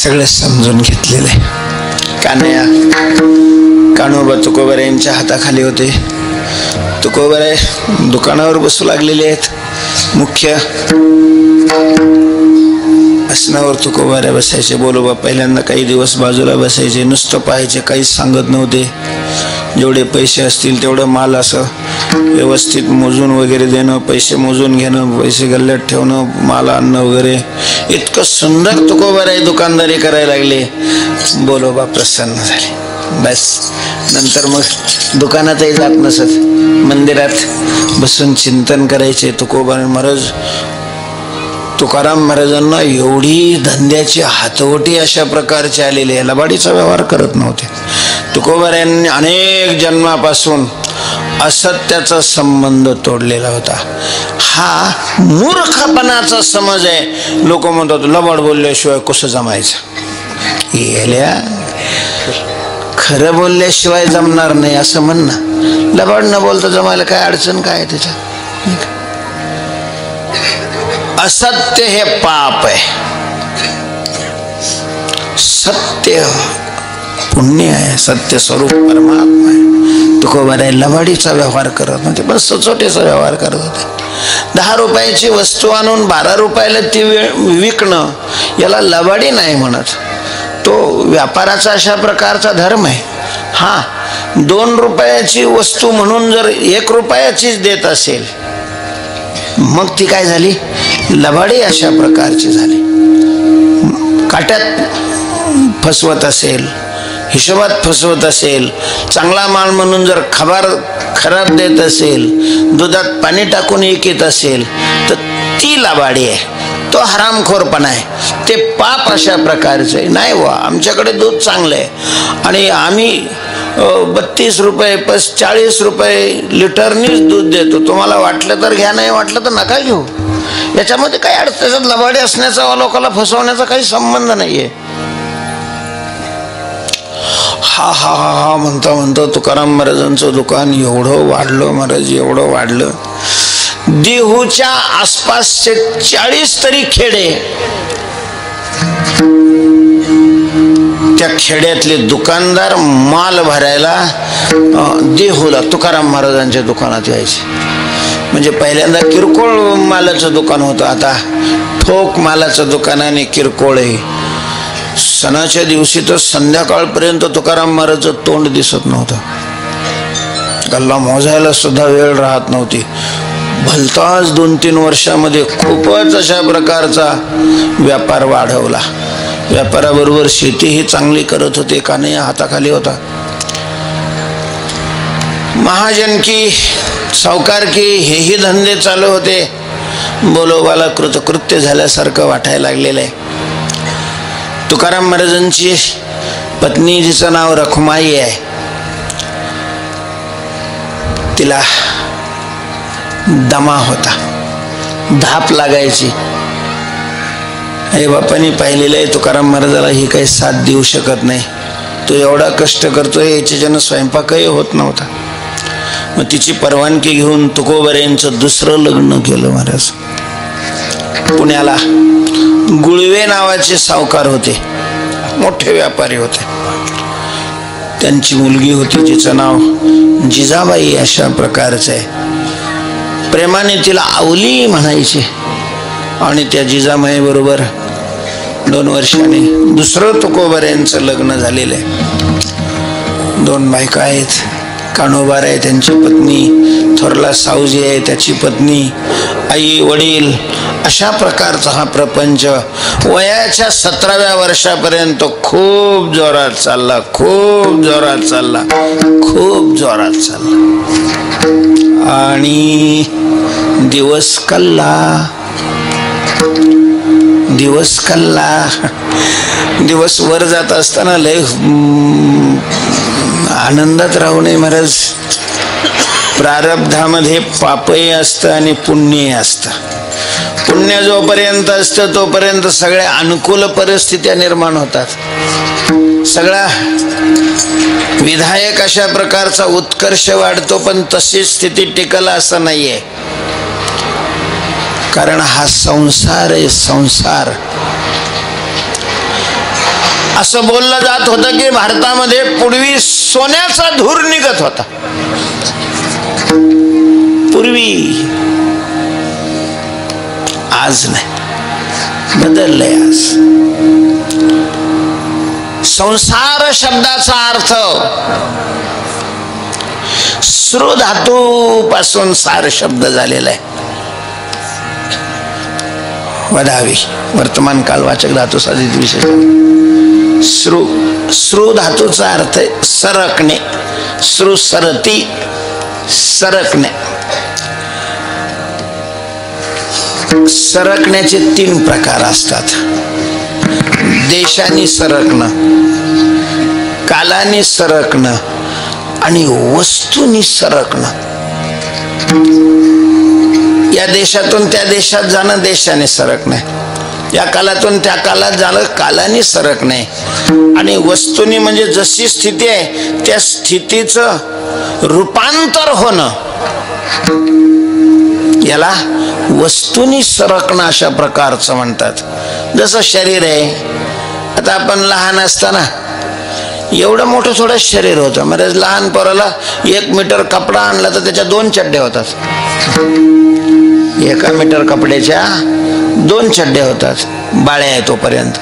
सगळं समजून घेतलेलं आहे. कान्हया कान्होबा तुकोबाराय यांच्या हाताखाली होते. तुकोबाराय दुकानावर बसू लागलेले आहेत. मुख्य आसनावर तुकोबाराय बसायचे. बोलोबा पहिल्यांदा काही दिवस बाजूला बसायचे, नुसतं पाहायचे, काहीच सांगत नव्हते. जेवढे पैसे असतील तेवढं माल असं व्यवस्थित मोजून वगैरे देणं, पैसे मोजून घेणं, पैसे गल्ल्यात ठेवणं, माल आणणं वगैरे, इतकं सुंदर तुकोबाराय दुकानदारी करायला लागले. बोलोबा प्रसन्न झाले. बस नंतर मग दुकानातही जात नसत, मंदिरात बसून चिंतन करायचे. तुकोबाराय महाराज तुकाराम महाराजांना एवढी धंद्याची हातवटी अशा प्रकारचे आलेले, लबाडीचा व्यवहार करत नव्हते. तुकोबारायांनी अनेक जन्मापासून असत्याचा संबंध तोडलेला होता. हा मूर्खपणाचा समज आहे. लोक म्हणतात लबाड बोलल्याशिवाय कसं जमायचं. येल्या खरं बोलल्याशिवाय जमणार नाही असं म्हणणं. लबाड न बोलता जमायला काय अडचण काय आहे त्याच्यात. असत्य हे पाप आहे, सत्य पुण्य आहे, सत्य स्वरूप परमात्मा आहे. तुकोबाराय लबाडीचा व्यवहार करत नव्हते, पण सचोटीचा व्यवहार करत होते. 10 रुपयाची वस्तू आणून 12 रुपयाला ती विकणं याला लबाडी नाही म्हणत. तो व्यापाराचा अशा प्रकारचा धर्म आहे. हा 2 रुपयाची वस्तू म्हणून जर 1 रुपयाचीच देत असेल मग ती काय झाली, लबाडी अशा प्रकारची झाली. काट्यात फसवत असेल, हिशोबात फसवत असेल, चांगला माल म्हणून जर खराब देत असेल, दुधात पाणी टाकून विकत असेल तर ती लबाडी आहे. तो हरामखोरपणा आहे. ते पाप अशा प्रकारचं आहे. नाही वा आमच्याकडे दूध चांगलं आहे आणि आम्ही 32 रुपये 40 रुपये लिटरनीच दूध देतो, तुम्हाला वाटलं तर घ्या, नाही वाटलं तर नका घेऊ. याच्यामध्ये काही अडचण, त्याच्यात लबाडी असण्याचा, लोकांना फसवण्याचा काही संबंध नाहीये. हा हा हा हा म्हणता म्हणता तुकाराम महाराजांचं दुकान एवढं वाढलं, महाराज एवढं वाढलं. देहूच्या आसपासचे 40 तरी खेडे, त्या खेड्यातले दुकानदार माल भरायला देहूला तुकाराम महाराजांच्या दुकानात यायचे. म्हणजे पहिल्यांदा किरकोळ मालाचं दुकान होतं, आता ठोक मालाचं दुकान आणि किरकोळ आहे. सणाच्या दिवशी तर संध्याकाळपर्यंत तुकाराम महाराजचं तोंड दिसत नव्हतं. गल्ला मोजायला सुद्धा वेळ राहत नव्हती. भलताच 2-3 वर्षामध्ये खूपच अशा प्रकारचा व्यापार वाढवला. व्यापाराबरोबर शेतीही चांगली करत होते. कान्हैया हाताखाली होता. महाजनकी सावकारकी हेही धंदे चालू होते. बोलोबाला कृतकृत्य झाल्यासारखं वाटायला लागलेलं आहे. तुकाराम महाराजांची पत्नी, जिचं नाव रखुमाई आहे, तिला दमा होता, धाप लागायची. आई बापांनी पाहिलेलं आहे तुकाराम महाराजाला ही काही साथ देऊ शकत नाही, तो एवढा कष्ट करतोय, याच्याच्यानं स्वयंपाकही होत नव्हता. मग तिची परवानगी घेऊन तुकोबारायांचं दुसरं लग्न केलं महाराज. पुण्याला गुळवे नावाचे सावकार होते, मोठे व्यापारी होते. त्यांची मुलगी होती, जिचं नाव जिजाबाई अशा प्रकारचं आहे. प्रेमाने तिला आवली म्हणायचे. आणि त्या जिजाबाई बरोबर 2 वर्षांनी दुसरं तुकोबारायांचं लग्न झालेलं आहे. 2 बायका आहेत. कान्होबाराय आहे त्यांची पत्नी, थोरला सावजी आहे त्याची पत्नी, आई वडील, अशा प्रकारचा हा प्रपंच वयाच्या 17व्या वर्षापर्यंत खूप जोरात चालला, खूप जोरात चालला, खूप जोरात चालला. आणि दिवस कल्ला, दिवस वर जात असताना लय आनंदात राहू नये महाराज. प्रारब्धामध्ये पापही असतं आणि पुण्यही असतं. पुण्य जोपर्यंत असतं तोपर्यंत सगळ्या अनुकूल परिस्थित्या निर्माण होतात. सगळा विधायक अशा प्रकारचा उत्कर्ष वाढतो, पण तशी स्थिती टिकल असं नाहीये. कारण हा संसार आहे, संसार. असं बोललं जात होतं की भारतामध्ये पूर्वी सोन्याचा धूर निघत होता. पूर्वी, आज नाही, बदललंय. आज संसार शब्दाचा अर्थ श्रु धातू पासून सार शब्द झालेला आहे. वधावी वर्तमान कालवाचक धातू साधित विशेषण. श्रु धातूचा अर्थ आहे सरकणे. श्रु सरती, सरकणे. सरकण्याचे 3 प्रकार असतात. देशाने सरकणं, कालाने सरकणं आणि वस्तूंनी सरकणं. या देशातून त्या देशात जाणं देशाने सरकणे, या कालातून त्या कालात जाणं कालाने सरकणे, आणि वस्तूंनी म्हणजे जशी स्थिती आहे त्या स्थितीचं रूपांतर होणं, याला वस्तूंनी सरकणं अशा प्रकारचं म्हणतात. जसं शरीर आहे, आता आपण लहान असताना एवढं मोठं थोडं शरीर होतं. म्हणजे लहान पोराला 1 मीटर कपडा आणला तर त्याच्या 2 चड्ड्या होतात. 1 मीटर कपड्याच्या 2 चड्ड्या होतात. बाळ्या आहे तोपर्यंत.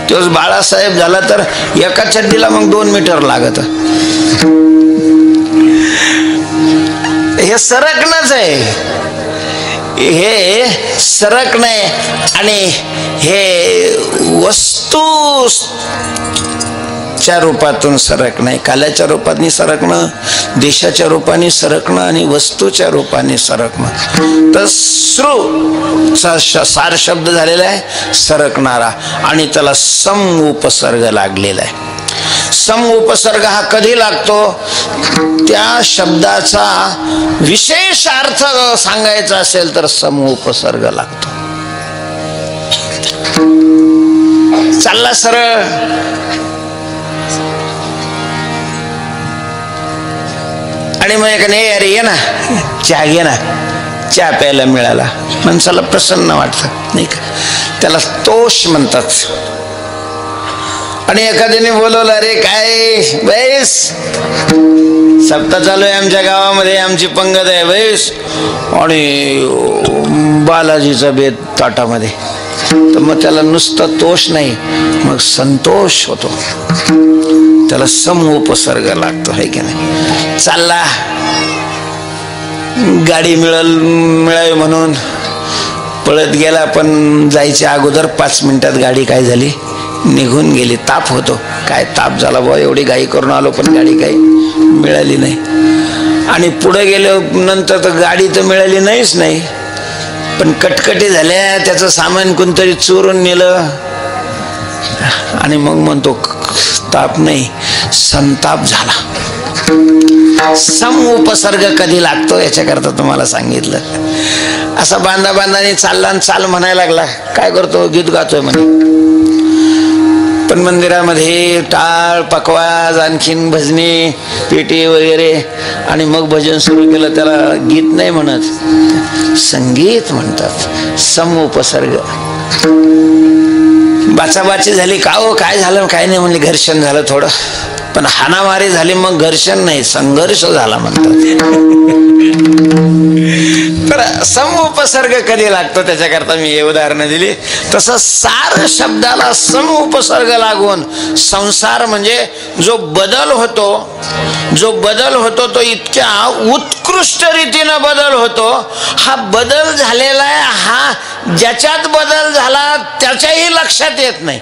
तोच बाळासाहेब झाला तर एका चड्डीला मग 2 मीटर लागत. हे सरकणंच आहे. हे सरकणे आणि हे वस्तूच्या रूपातून सरकणे, काल्याच्या रूपाने सरकणं, देशाच्या रूपाने सरकणं आणि वस्तूच्या रूपाने सरकणं. तर श्रुचा सार शब्द झालेला आहे सरकणारा, आणि त्याला सम उपसर्ग लागलेला आहे. सम उपसर्ग हा कधी लागतो? त्या शब्दाचा विशेष अर्थ सांगायचा असेल तर सम उपसर्ग लागतो. चालला सरळ, आणि मग एकाने अरे ये ना चहा घे ना, चहा प्यायला मिळाला, माणसाला प्रसन्न वाटतं नाही का? त्याला तोष म्हणतात. आणि एखाद्याने बोलवलं, अरे काय बैस, सप्ताह चालू आहे आमच्या गावामध्ये, आमची पंगत आहे बैस, आणि बालाजीचा बेत ताटामध्ये, तर मग त्याला नुसतं तोष नाही, मग संतोष होतो. त्याला सम उपसर्ग लागतो, है की नाही? चालला, गाडी मिळावी म्हणून पळत गेला, पण जायच्या अगोदर 5 मिनिटात गाडी काय झाली, निघून गेली. ताप होतो, काय ताप झाला बुवा, एवढी घाई करून आलो पण गाडी काही मिळाली नाही. आणि पुढे गेलो नंतर तर गाडी तर मिळाली नाहीच नाही, पण कटकटी झाल्या, त्याचं सामान कोणतरी चोरून नेलं, आणि मग म्हणतो ताप नाही, संताप झाला. सम उपसर्ग कधी लागतो याच्याकरता तुम्हाला सांगितलं. असा बांधाने चालला आणि चाल म्हणायला लागला, काय करतो, गीत गातोय म्हणे. पण मंदिरामध्ये टाळ पकवाज, आणखीन भजनी पेटी वगैरे, आणि मग भजन सुरू केलं, त्याला गीत नाही म्हणत, संगीत म्हणतात. सम उपसर्ग. बाचाबाची झाली, का हो काय झालं, काय नाही म्हणले, घर्षण झालं थोडं, पण हाणामारी झाली, मग घर्षण नाही संघर्ष झाला म्हणतात. तर सम उपसर्ग कधी लागतो त्याच्याकरता मी हे उदाहरणं दिली. तसं सार शब्दाला सम उपसर्ग लागून संसार म्हणजे जो बदल होतो तो इतक्या उत्कृष्ट रीतीनं बदल होतो. हा बदल झालेला आहे, हा ज्याच्यात बदल झाला त्याच्याही लक्षात येत नाही.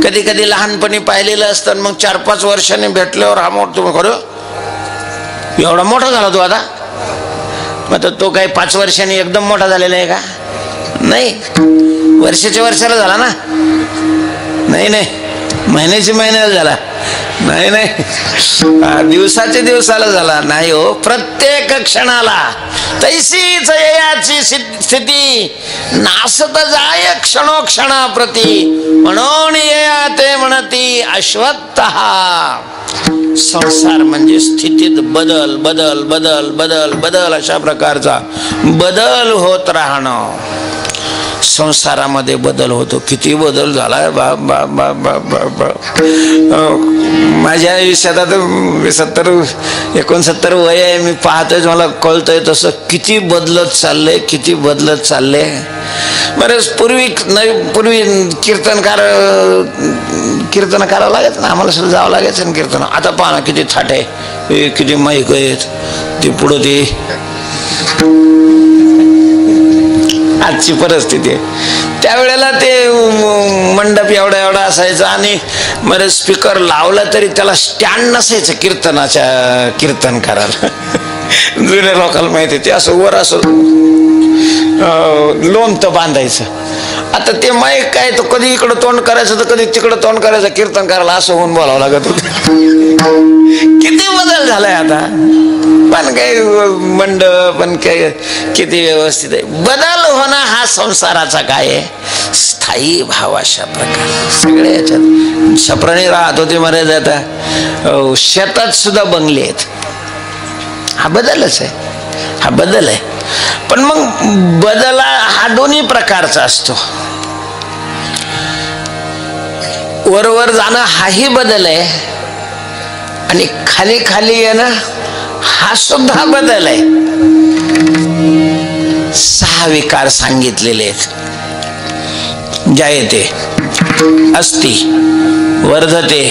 कधी कधी लहानपणी पाहिलेलं असतं, मग 4-5 वर्षांनी भेटल्यावर हा मोठा, खरं एवढा मोठा झाला तो आता, मग तो काही 5 वर्षांनी एकदम मोठा झालेला आहे का? नाही, वर्षाच्या वर्षाला झाला ना, नाही महिन्याच्या महिन्याला झाला, नाही दिवसाच्या दिवसाला झाला, नाही हो, प्रत्येक क्षणाला तैसीच याची स्थिती नासत जाय क्षणोक्षणाप्रती, म्हणून येया ते म्हणती अश्वत्थः. संसार म्हणजे स्थितीत बदल बदल बदल बदल बदल अशा प्रकारचा बदल होत राहणं. संसारामध्ये बदल होतो. किती बदल झालाय बाप बाप बाप बाप बाप बाप. माझ्या आयुष्यात आता 70-69 वय आहे. मी पाहतोय, मला कळतंय तसं किती बदलत चाललंय, किती बदलत चाललंय. बरेच पूर्वी कीर्तन करावं लागायचं ना, आम्हाला सुद्धा जावं लागायचं ना कीर्तन. आता पहा ना किती थाट आहे, किती माईक आहेत, ते पुढं ते आजची परिस्थिती आहे. त्यावेळेला ते मंडप एवढा एवढा असायचा आणि बरं स्पीकर लावला तरी त्याला स्टँड नसायचं कीर्तन करायला. जुन्या लोकांना माहिती, ते असं वर असं लोणतं बांधायचं. आता ते माईक काय, तो कधी इकडं तोंड करायचं तर कधी तिकडं तोंड करायचं कीर्तन करायला, असं होऊन बोलावं लागत होतं. किती बदल झालाय आता. पण काय मंडप पण काय किती व्यवस्थित आहे. बदल होणं हा संसाराचा काय आहे, स्थायी भाव. अशा प्रकारे सगळे याच्यात छपराने राहत होते महाराज, आता शेतात सुद्धा बंगले आहेत. हा बदलच आहे, हा बदल आहे. पण मग बदला हा दोन्ही प्रकारचा असतो. वरवर जाणं हाही बदल आहे आणि खाली खाली येणं हा सुद्धा बदल आहे. 6 विकार सांगितलेले आहेत. जायते, अस्ति, वर्धते,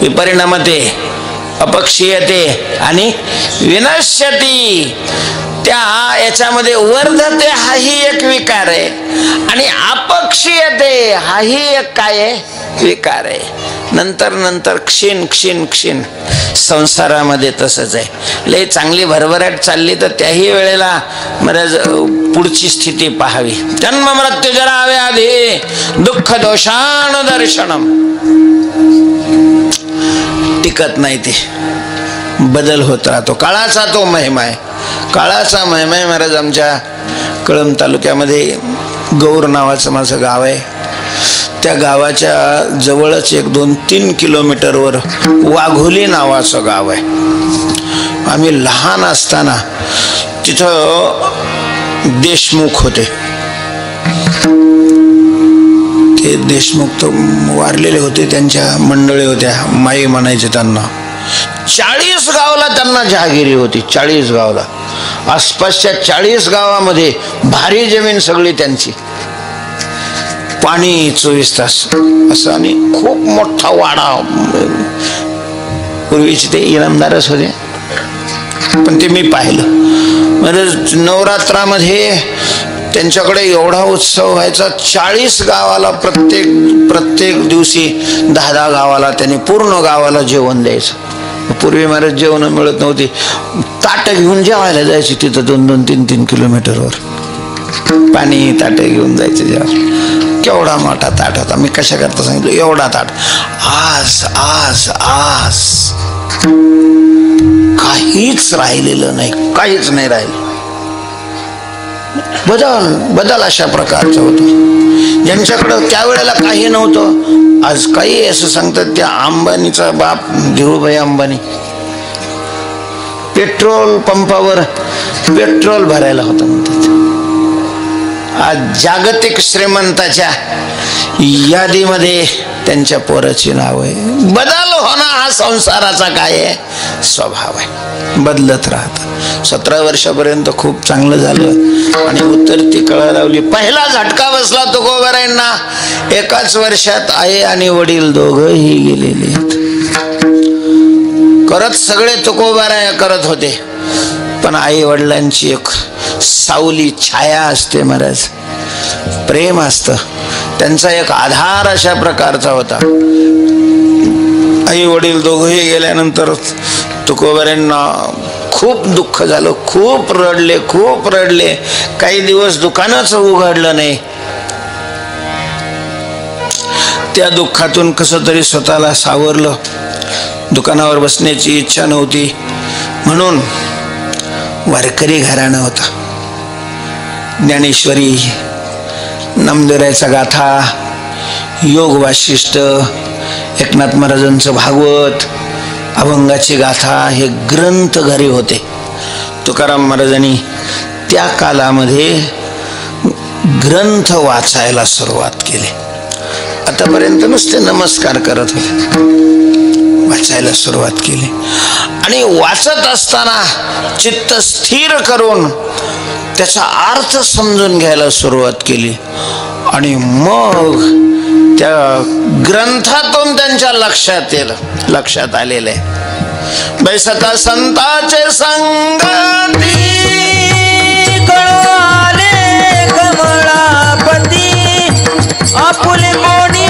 विपरिणमते, अपक्षीयते आणि विनश्यती. त्या याच्यामध्ये वर्धते हाही एक विकार आहे आणि अपक्षीयते हाही एक काय आहे, विकार आहे. नंतर नंतर क्षीण क्षीण क्षीण. संसारामध्ये तसंच आहे. लय चांगली भरभराट चालली तर त्याही वेळेला महाराज पुढची स्थिती पाहावी. जन्म मृत्यू जरा व्याधी दुःख दोषानुदर्शनम. टिकत नाही, ते बदल होत राहतो. काळाचा तो महिमा आहे, काळाचा महिमा आहे महाराज. आमच्या कळंब तालुक्यामध्ये गौर नावाचं माझं गाव आहे. त्या गावाच्या जवळच 1-2-3 किलोमीटरवर वाघोली नावाचं गाव आहे. आम्ही लहान असताना तिथं देशमुख होते. ते देशमुख तर वारलेले होते, त्यांच्या मंडळी होत्या, माई म्हणायचे त्यांना. 40 गावाला त्यांना जहागिरी होती. 40 गावाला, आसपासच्या 40 गावामध्ये भारी जमीन सगळी त्यांची. पाणी 24 तास असं आणि खूप मोठा वाडा. पूर्वीचे ते इनामदारच होते, पण ते मी पाहिलं. म्हणजे नवरात्रामध्ये त्यांच्याकडे एवढा उत्सव व्हायचा. 40 गावाला प्रत्येक दिवशी 10-10 गावाला त्यांनी पूर्ण गावाला जेवण द्यायचं. पूर्वी महाराज जेवण मिळत नव्हती, ताट घेऊन जेवायला जायची तिथं 2-2-3-3 किलोमीटरवर. पाणी ताटे घेऊन जायचे जेव्हा. केवढा मोठा ताट होता. मी कशा करता सांगितलं, एवढा ताट. आज आज आज काहीच राहिलेलं नाही, काहीच नाही राहिलं. बदल अशा प्रकारचं होतं. ज्यांच्याकडं त्यावेळेला काही नव्हतं, आज काही असं सांगतात. त्या अंबानीचा बाप धीरूभाई अंबानी पेट्रोल पंपावर पेट्रोल भरायला होता म्हणतात. आज जागतिक श्रीमंताच्या यादीमध्ये त्यांच्या पोराची नाव आहे. बदल होणं हा संसाराचा काय आहे, स्वभाव आहे. बदलत राहत. 17 वर्षापर्यंत खूप चांगलं झालं आणि उतरती कळा लावली. पहिला झटका बसला तुकोबारायांना. एकाच वर्षात आई आणि वडील दोघंही गेलेले आहेत. करत सगळे तुकोबाराया करत होते, पण आई वडिलांची एक सावली छाया असते महाराज, प्रेम असतं. त्यांचा एक आधार अशा प्रकारचा होता. आई वडील दोघंही गेल्यानंतर तुकोबारायांना खूप दुःख झालं. खूप रडले. काही दिवस दुकानच उघडलं नाही. त्या दुःखातून कसं तरी स्वतःला सावरलं. दुकानावर बसण्याची इच्छा नव्हती म्हणून वारकरी घराणं होता. ज्ञानेश्वरी, नामदेवरायचा गाथा, योग वाशिष्ठ, एकनाथ महाराजांचं भागवत, अभंगाची गाथा हे ग्रंथ घरी होते. तुकाराम महाराजांनी त्या कालामध्ये ग्रंथ वाचायला सुरुवात केली. आतापर्यंत नुसते नमस्कार करत होते, वाचायला सुरुवात केली आणि वाचत असताना चित्त स्थिर करून त्याचा अर्थ समजून घ्यायला सुरुवात केली. आणि मग त्या ग्रंथातून त्यांच्या लक्षात आलेलं आहे, बैसता संतांचे संगती कळाले कमळापती आपुले कोणी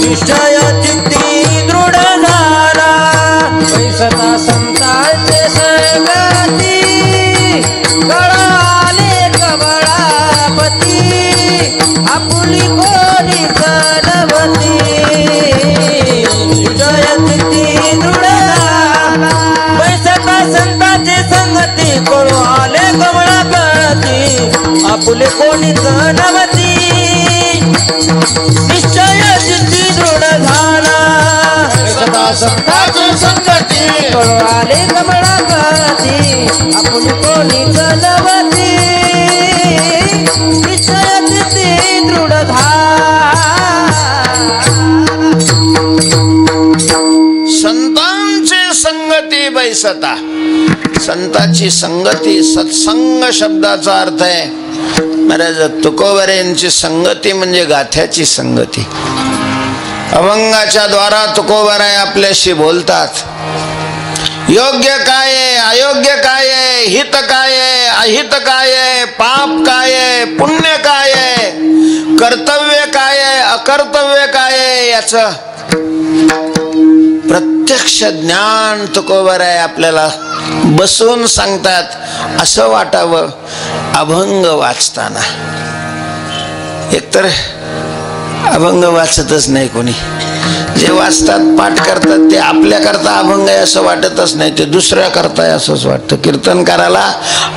निश्चय चित्ती दृढ झाला. बैसता संतांचे संगती कळाले कमळापती आपुली कोणी नवती. निश्चय चित्ती दृढ झाला. बैसता संतांचे संगती कळू आले कमळापती आपुले कोणी नवती. निश्चय चित्ती दृढ झाला. बैसता संतांचे संगती कळू आले कमळापती आपुले कोणी नवती. निश्चय चित्ती दृढ झाला. संतांची संगती बैसता. संतांची संगती, सत्संग शब्दाचा अर्थ आहे महाराज तुकोबऱ्यांची संगती म्हणजे गाथ्याची संगती. अभंगाच्या द्वारा तुकोबराय आपल्याशी बोलतात. योग्य काय आहे, अयोग्य काय आहे, हित काय आहे, अहित काय आहे, पाप काय आहे, पुण्य काय आहे, कर्तव्य काय आहे, अकर्तव्य काय आहे, याचं प्रत्यक्ष ज्ञान तुकोबराय आपल्याला बसून सांगतात. असं वाटावं अभंग वाचताना. एकतर अभंग वाचतच नाही कोणी. जे वाचतात, पाठ करतात, ते आपल्या करता अभंग आहे असं वाटतच नाही, ते दुसऱ्या करता आहे असंच वाटतं. कीर्तनकाराला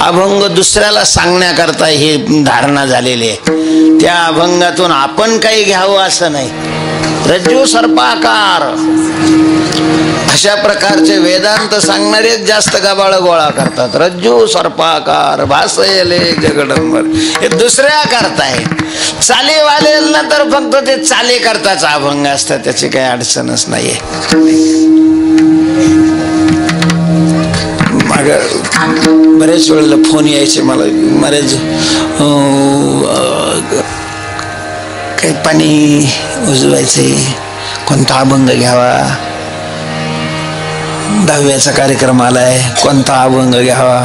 अभंग दुसऱ्याला सांगण्याकरता ही धारणा झालेली आहे. त्या अभंगातून आपण काही घ्यावं असं नाही. रज्जू सर्पाकार अशा प्रकारचे वेदांत सांगणारे जास्त गबाळ गोळा करतात. रज्जू सर्पाकार भासयले जगदंबर, हे दुसऱ्या करताय. चालीवालेंना तर फक्त ते चाली करताच अभंग असतात, त्याची काही अडचणच नाहीये. माग बरेच वेळेला फोन यायचे मला, महाराज काही पाणी उजवायचे, कोणता अभंग घ्यावा, 10व्याचा कार्यक्रम आलाय, कोणता अभंग घ्यावा.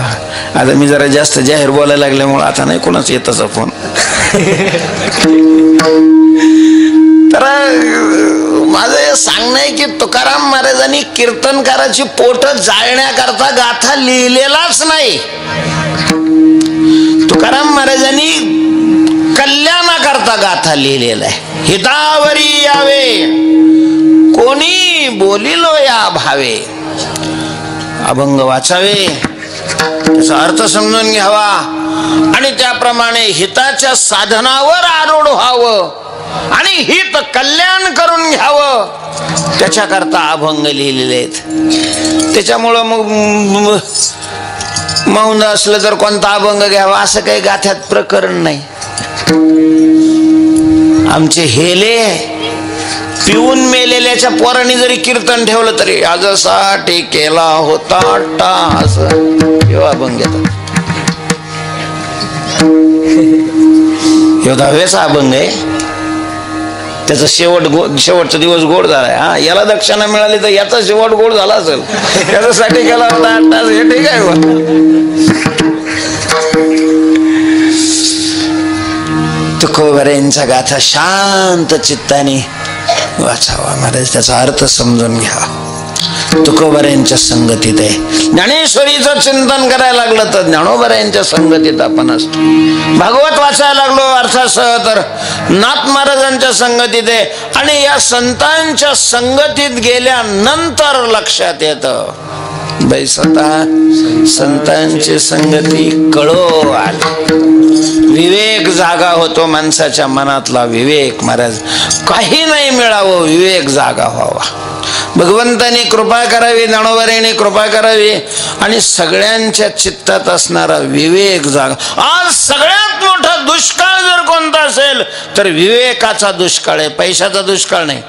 आता मी जरा जास्त जाहीर बोलायला लागल्यामुळे आता नाही कोणाच येतच फोन. तर माझं हे सांगणं आहे की तुकाराम महाराजांनी कीर्तनकाराची पोट जाळण्याकरता गाथा लिहिलेलाच नाही. तुकाराम महाराजांनी कल्याणाकरता गाथा लिहिलेला आहे. हितावरी यावे कोणी बोलिलो या भावे. अभंग वाचावे, त्याचा अर्थ समजून घ्यावा आणि त्याप्रमाणे हिताच्या साधनावर आरूढ व्हावं आणि हित कल्याण करून घ्यावं, त्याच्याकरता अभंग लिहिलेले आहेत. त्याच्यामुळं मग मौन असलं तर कोणता अभंग घ्यावा असं काही गाथ्यात प्रकरण नाही. आमचे हेले पिऊन मेलेल्याच्या पोरांनी जरी कीर्तन ठेवलं तरी आजसाठी केला होता टास एवढा अभंग घेतात. एवढा 10व्याचा अभंग आहे, त्याचा शेवटचा दिवस गोड झालाय. हा, याला दक्षिणा मिळाली तर याचा शेवट गोड झाला असेल, त्याच्यासाठी केला होता 8 तास, हे ठीक आहे. तुकोबऱ्यांचा गाथा शांत चित्ताने वाचावा महाराज, त्याचा अर्थ समजून घ्यावा. तुकोबऱ्यांच्या संगतीत आहे. ज्ञानेश्वरीचं चिंतन करायला लागलं तर ज्ञानोबऱ्यांच्या संगतीत आपण असतो. भागवत वाचायला लागलो अर्थासह तर नाथ महाराजांच्या संगतीत आहे. आणि या संतांच्या संगतीत गेल्यानंतर लक्षात येतं बैसता संतांची संगती कळो आली. विवेक जागा होतो माणसाच्या मनातला. विवेक महाराज काही नाही मिळावं, विवेक जागा व्हावा. भगवंताने कृपा करावी, ज्ञानोबाने कृपा करावी आणि सगळ्यांच्या चित्तात असणारा विवेक जागा. आज सगळ्यात मोठा दुष्काळ जर कोणता असेल तर विवेकाचा दुष्काळ आहे, पैशाचा दुष्काळ नाही.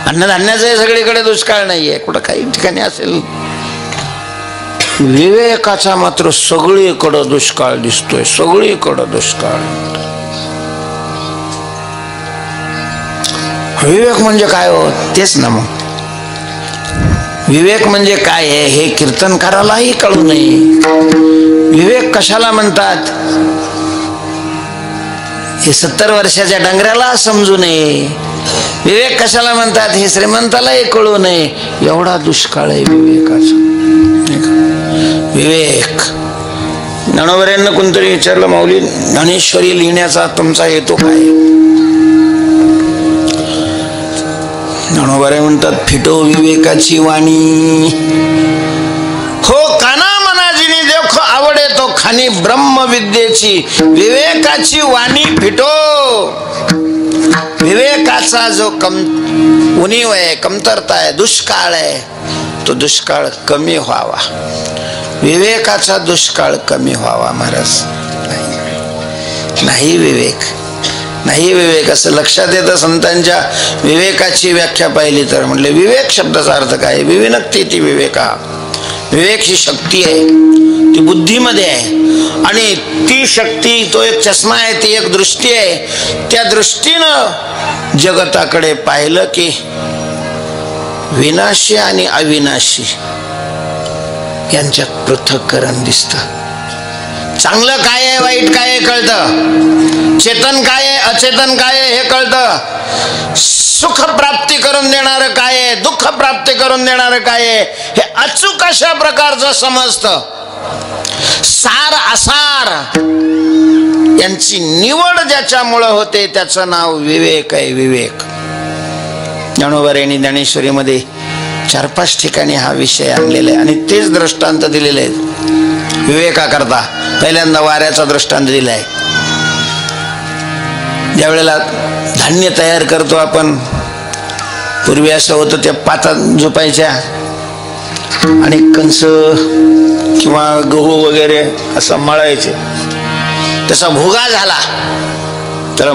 अन्नधान्याचा सगळीकडे दुष्काळ नाहीये, कुठं काही ठिकाणी असेल. विवेकाचा मात्र सगळीकडं दुष्काळ दिसतोय, सगळीकडं दुष्काळ. विवेक म्हणजे काय हो? तेच ना. मग विवेक म्हणजे काय आहे हे कीर्तनकारालाही कळू नये. विवेक कशाला म्हणतात हे 70 वर्षाच्या डंगऱ्याला समजू नये. विवेक कशाला म्हणतात हे श्रीमंतालाही कळू नये. एवढा दुष्काळ आहे विवेकाचा. विवेक. ज्ञानोबऱ्यांना कोणतरी विचारलं, माऊली ज्ञानेश्वरी लिहिण्याचा तुमचा हेतू काय? ज्ञानोबा म्हणतात, फिटो विवेकाची वाणी. हो काना मनाजिनी देखो आवडे तो खानी ब्रह्मविद्येची. विवेकाची वाणी फिटो. विवेकाचा जो उणीव आहे, कमतरता आहे, दुष्काळ आहे, तो दुष्काळ कमी व्हावा. विवेकाचा दुष्काळ कमी व्हावा महाराज. नाही विवेक, नाही विवेक असं लक्षात येतं. संतांच्या विवेकाची व्याख्या पाहिली तर म्हटले विवेक शब्दाचा अर्थ काय? विविनक्ती ती विवेका. विवेक ही शक्ती आहे, ती बुद्धीमध्ये आहे आणि ती शक्ती तो एक चष्मा आहे, ती एक दृष्टी आहे. त्या दृष्टीनं जगताकडे पाहिलं की विनाशी आणि अविनाशी यांच्यात पृथक्करण दिसतं. चांगलं काय आहे, वाईट काय आहे कळतं. चेतन काय आहे, अचेतन काय आहे हे कळतं. सुख प्राप्ती करून देणार काय आहे, दुःख प्राप्ती करून देणार काय आहे हे अचूक अशा प्रकारचं समजतं. सार असार यांची निवड ज्याच्यामुळे होते त्याचं नाव विवेक आहे. विवेक. ज्ञानोबाऱ्यांनी ज्ञानेश्वरीमध्ये 4-5 ठिकाणी हा विषय आणलेला आहे आणि तेच दृष्टांत दिलेले आहेत विवेकाकरता. पहिल्यांदा वाऱ्याचा दृष्टांत दिलाय. ज्या वेळेला धान्य तयार करतो आपण, पूर्वी असं होतं त्या पातात झोपायच्या आणि कंस किंवा गहू वगैरे असं मळायचे. त्याचा भुगा झाला तर